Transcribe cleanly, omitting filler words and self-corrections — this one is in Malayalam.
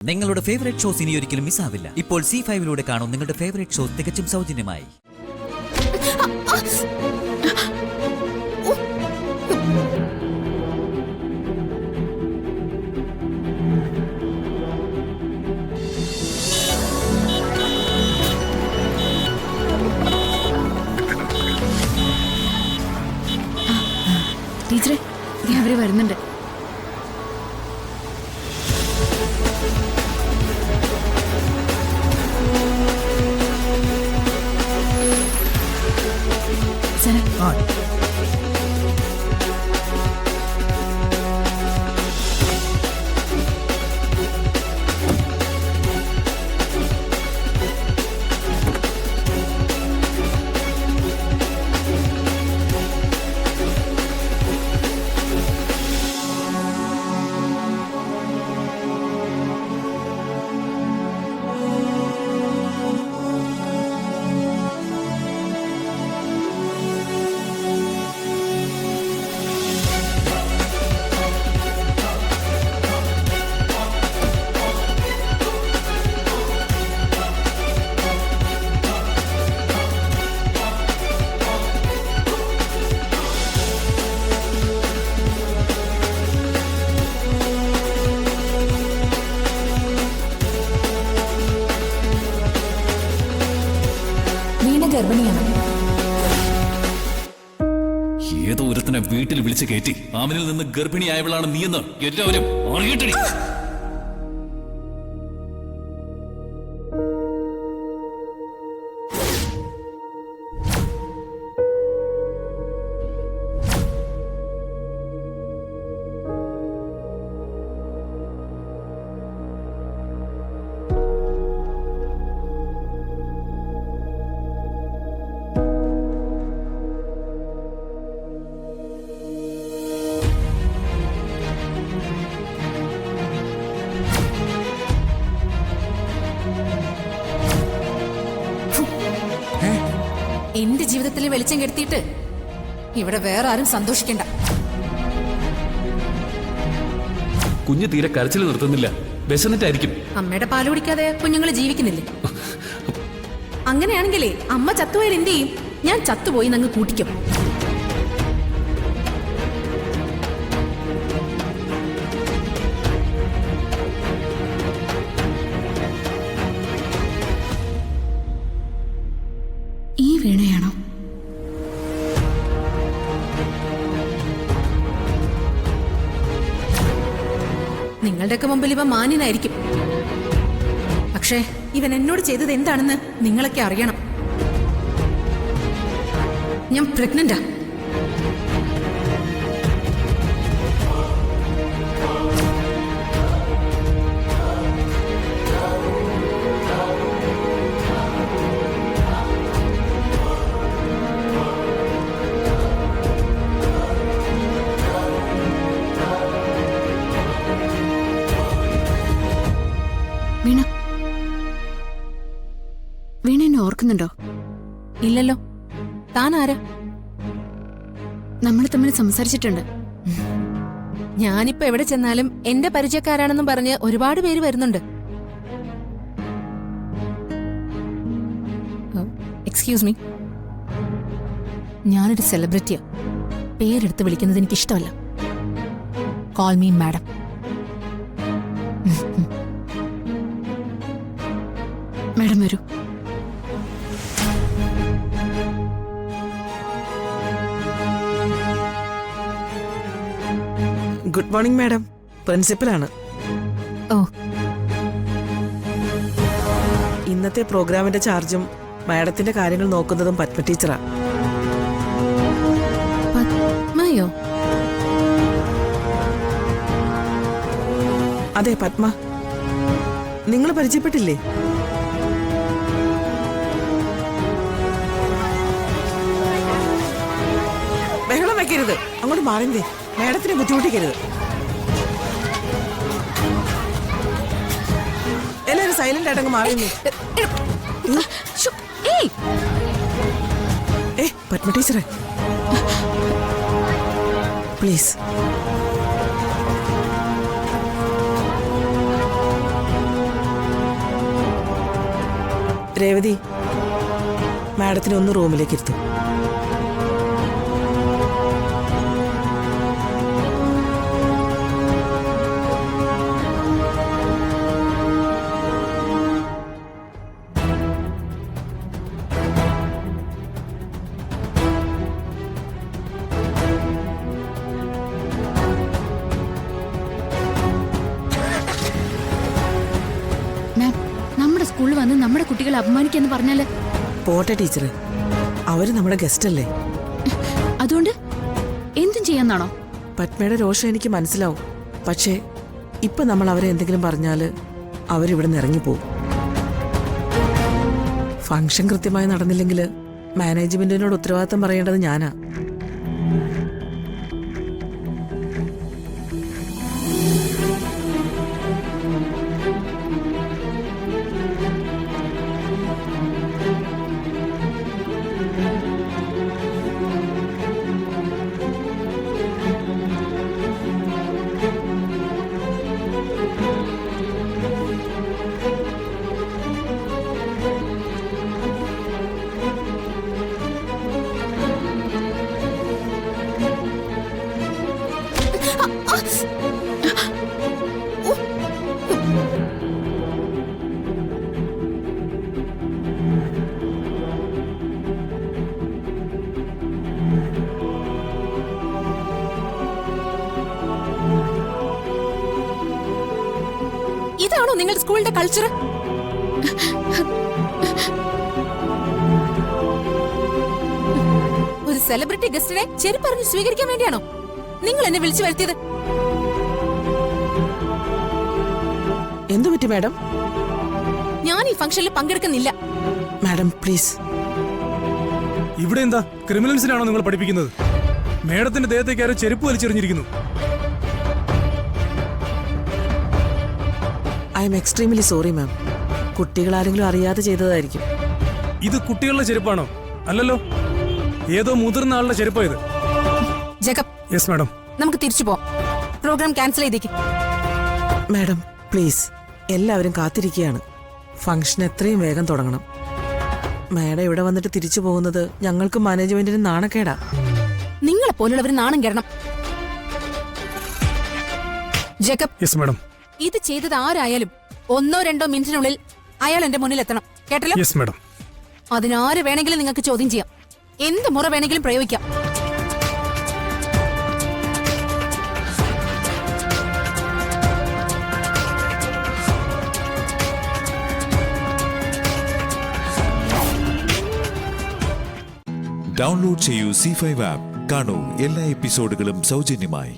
നിങ്ങളുടെ ഫേവറേറ്റ് ഷോസ് ഇനി ഒരിക്കലും മിസ്സാവില്ല. ഇപ്പോൾ C5 കാണും നിങ്ങളുടെ ഫേവറേറ്റ് ഷോസ് തികച്ചും സൗജന്യമായി. ടീച്ചറെ, അവര് വരുന്നുണ്ട്. ഗർഭിണിയാണ്. ഏതോ ഒരുത്തനെ വീട്ടിൽ വിളിച്ച് കയറ്റി ആമിനിൽ നിന്ന് ഗർഭിണിയായവളാണ് നീയെന്ന് എല്ലാവരും അറിയട്ടെ. എന്റെ ജീവിതത്തിൽ വെളിച്ചം കെടുത്തിയിട്ട് ഇവിടെ വേറെ ആരും സന്തോഷിക്കണ്ട. കുഞ്ഞ് തീരെ കരച്ചിൽ നിർത്തുന്നില്ല, വിശന്നിട്ടായിരിക്കും. അമ്മയുടെ പാല് കുടിക്കാതെ കുഞ്ഞുങ്ങൾ ജീവിക്കുന്നില്ലേ? അങ്ങനെയാണെങ്കിലേ അമ്മ ചത്തുപോയാൽ എന്ത് ചെയ്യും? ഞാൻ ചത്തുപോയി അങ്ങ് കൂട്ടിക്കും. ഈ വീണയാണോ? നിങ്ങളുടെയൊക്കെ മുമ്പിൽ ഇവ മാന്യനായിരിക്കും, പക്ഷേ ഇവൻ എന്നോട് ചെയ്തത് എന്താണെന്ന് നിങ്ങളൊക്കെ അറിയണം. ഞാൻ പ്രഗ്നന്റാ. വീണ, വീണ എന്നെ ഓർക്കുന്നുണ്ടോ? ഇല്ലല്ലോ. താൻ ആരാ? നമ്മൾ തമ്മിൽ സംസാരിച്ചിട്ടുണ്ട്. ഞാനിപ്പോ എവിടെ ചെന്നാലും എന്റെ പരിചയക്കാരാണെന്നും പറഞ്ഞ് ഒരുപാട് പേര് വരുന്നുണ്ട്. എക്സ്ക്യൂസ് മീ, ഞാനൊരു സെലിബ്രിറ്റിയാ. പേരെടുത്ത് വിളിക്കുന്നത് എനിക്കിഷ്ടമല്ല. Call me madam. മാഡം വരൂ. ഗുഡ് മോർണിംഗ് മാഡം, പ്രിൻസിപ്പലാണ്. ഓ, ഇന്നത്തെ പ്രോഗ്രാമിന്റെ ചാർജും മാഡത്തിന്റെ കാര്യങ്ങൾ നോക്കുന്നതും പത്മ ടീച്ചറാ. പത്മയോ? അതെ, പത്മ. നിങ്ങൾ പരിചയപ്പെട്ടില്ലേ? ബഹളം വെക്കരുത്, അങ്ങോട്ട് മാറിന്തേ. മാഡത്തിനെ ബുദ്ധിമുട്ടിക്കരുത്. എല്ലാരും സൈലന്റ് ആയിട്ടങ്ങ് മാറിന്നേ. പത്മ ടീച്ചറെ, പ്ലീസ്. രേവതി, മാഡത്തിനെ ഒന്ന് റൂമിലേക്ക് ഇരുത്തും. മാം, നമ്മുടെ സ്കൂളിൽ വന്ന് നമ്മുടെ കുട്ടികളെ അപമാനിക്കാന്ന് പറഞ്ഞാല് പോട്ടെ ടീച്ചർ, അവര് നമ്മുടെ ഗസ്റ്റ് അല്ലേ. അതുകൊണ്ട് എന്തും ചെയ്യാന്നാണോ? പത്മയുടെ രോഷം എനിക്ക് മനസ്സിലാവും. പക്ഷേ ഇപ്പൊ നമ്മൾ അവരെ എന്തെങ്കിലും പറഞ്ഞാല് അവരിവിടെ നിന്ന് ഇറങ്ങിപ്പോവും. ഫംഗ്ഷൻ കൃത്യമായി നടന്നില്ലെങ്കിൽ മാനേജ്മെന്റിനോട് ഉത്തരവാദിത്തം പറയേണ്ടത് ഞാനാ. ഇതാണോ നിങ്ങളുടെ സ്കൂളിന്റെ കൾച്ചർ? ഒരു സെലിബ്രിറ്റി ഗസ്റ്റിനെ ചെരുപ്പറിഞ്ഞ് സ്വീകരിക്കാൻ വേണ്ടിയാണോ നിങ്ങൾ എന്നെ വിളിച്ചു വരുത്തിയത്? എന്തു പറ്റി മാഡം? ഞാൻ ഈ ഫംഗ്ഷനിൽ പങ്കെടുക്കുന്നില്ല. Madam please. ഇവിടെ എന്താ ക്രിമിനൽസിനാണോ നിങ്ങൾ പഠിപ്പിക്കുന്നത്? മേഡത്തിന്റെ ദേഹത്തേക്ക് ആരോ ചെരുപ്പ് വലിച്ചെറിഞ്ഞിരിക്കുന്നു. I'm extremely sorry ma'am. കുട്ടികൾ ആരെങ്കിലും അറിയാതെ ചെയ്തതായിരിക്കും. ഇത് കുട്ടികളുടെ ചെരുപ്പാണോ? അല്ലല്ലോ, ഏതോ മുതിർന്ന ആളുടെ ചെരുപ്പാ ഇത്. Jacob, yes madam. നമുക്ക് തിരിച്ചു പോവാം. പ്രോഗ്രാം ക്യാൻസൽ ചെയ്തേക്ക്. മാഡം പ്ലീസ്, എല്ലാവരും കാത്തിരിക്കുകയാണ്. ഫംഗ്ഷൻ എത്രയും വേഗം തുടങ്ങണം. മാഡം ഇവിടെ വന്നിട്ട് തിരിച്ചു പോകുന്നത് ഞങ്ങൾക്ക് മാനേജ്മെന്റിന് നാണക്കേടാ. നിങ്ങളെ പോലുള്ളവർ നാണം കയറണം. Jacob, yes madam. ഇത് ചെയ്തത് ആരായാലും 1-2 മിനിറ്റിനുള്ളിൽ അയാൾ എന്റെ മുന്നിൽ എത്തണം. കേട്ടല്ലോ? Yes madam. അതിനാര് വേണമെങ്കിലും നിങ്ങൾക്ക് ചോദ്യം ചെയ്യാം. എന്ത് മുറ വേണമെങ്കിലും പ്രയോഗിക്കാം. ഡൗൺലോഡ് ചെയ്യൂ C5 ആപ്പ്. കാണൂ എല്ലാ എപ്പിസോഡുകളും സൗജന്യമായി.